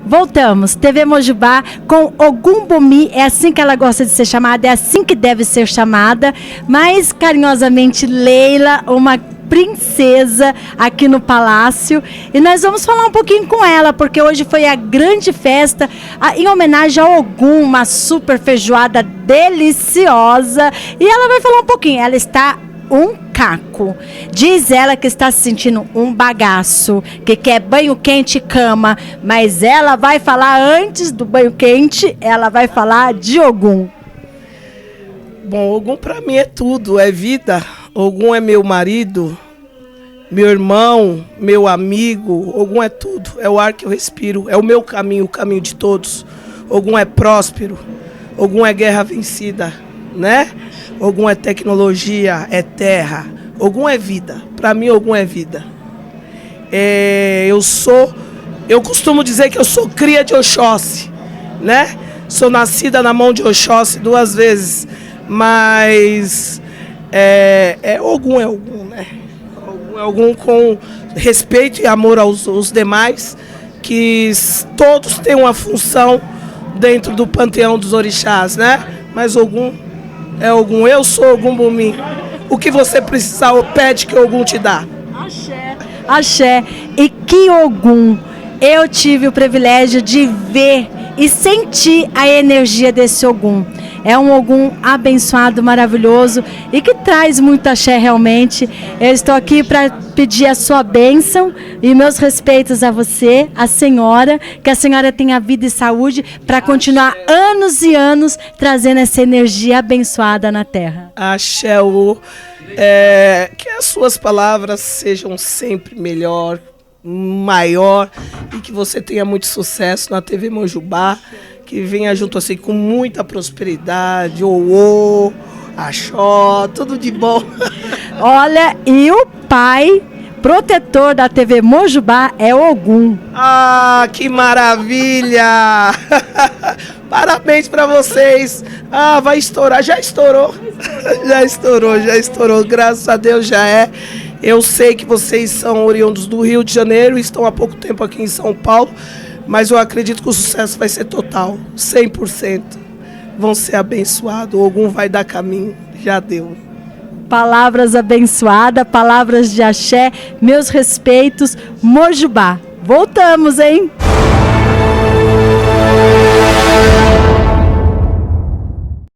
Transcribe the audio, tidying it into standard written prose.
Voltamos, TV Mojubá com Ogum Bomi, é assim que ela gosta de ser chamada, é assim que deve ser chamada, mais carinhosamente Leila, uma princesa aqui no palácio, e nós vamos falar um pouquinho com ela, porque hoje foi a grande festa em homenagem ao Ogum, uma super feijoada deliciosa, e ela vai falar um pouquinho, ela está um caco. Diz ela que está se sentindo um bagaço, que quer banho quente e cama, mas ela vai falar antes do banho quente, ela vai falar de Ogum. Bom, Ogum para mim é tudo, é vida. Ogum é meu marido, meu irmão, meu amigo. Ogum é tudo, é o ar que eu respiro, é o meu caminho, o caminho de todos. Ogum é próspero, Ogum é guerra vencida, né? Ogum é tecnologia, é terra. Ogum é vida. Para mim, Ogum é vida. Eu costumo dizer que eu sou cria de Oxóssi, né? Sou nascida na mão de Oxóssi 2 vezes, mas Ogum é Ogum, né? Ogum é Ogum com respeito e amor aos demais, que todos têm uma função dentro do panteão dos orixás, né? Mas Ogum é Ogum, eu sou Ogum Bomi. O que você precisar, pede que Ogum te dá. Axé. Axé. E que Ogum, eu tive o privilégio de ver e sentir a energia desse Ogum. É um Ogum abençoado, maravilhoso e que traz muito axé realmente. Eu estou aqui para pedir a sua bênção e meus respeitos a você, a senhora, que a senhora tenha vida e saúde para continuar anos e anos trazendo essa energia abençoada na terra. Axé, que as suas palavras sejam sempre melhor, maior e que você tenha muito sucesso na TV Mojubá, que venha junto assim com muita prosperidade, axó, tudo de bom. Olha, e o pai protetor da TV Mojubá é Ogum. Ah, que maravilha! Parabéns para vocês. Ah, vai estourar, já estourou. Já estourou, graças a Deus já é. Eu sei que vocês são oriundos do Rio de Janeiro, estão há pouco tempo aqui em São Paulo, mas eu acredito que o sucesso vai ser total, 100%. Vão ser abençoados, Ogum vai dar caminho, já deu. Palavras abençoadas, palavras de axé, meus respeitos, Mojubá. Voltamos, hein?